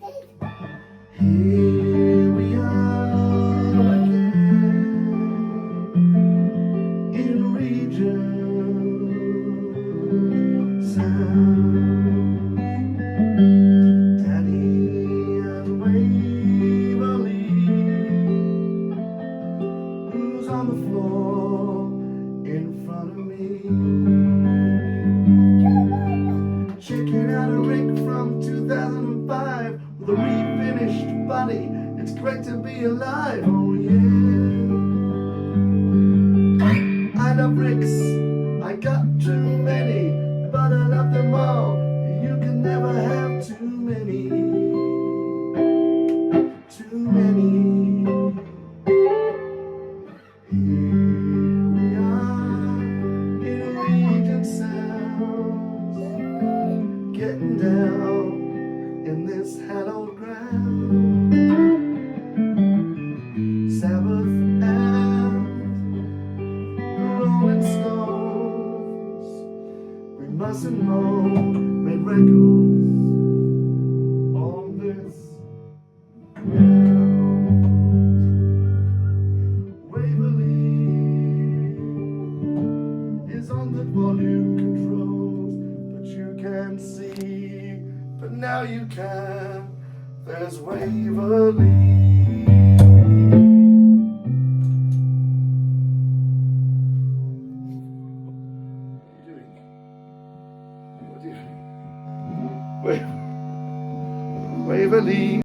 Here we are again in regent sound. Daddy and Waverly, who's on the floor in front of me? Checking out a rig from 2005 with a refinished body. It's great to be alive, oh yeah. I love rigs, I got too many, but I love them all. You can never have too many, too many. Here we are in regent sounds, getting down in this hallowed ground. Sabbath and the Rolling Stones, we mustn't moan, made records on this ground. Waverly is on the volume controls, but you can't see, but now you can. There's Waverly.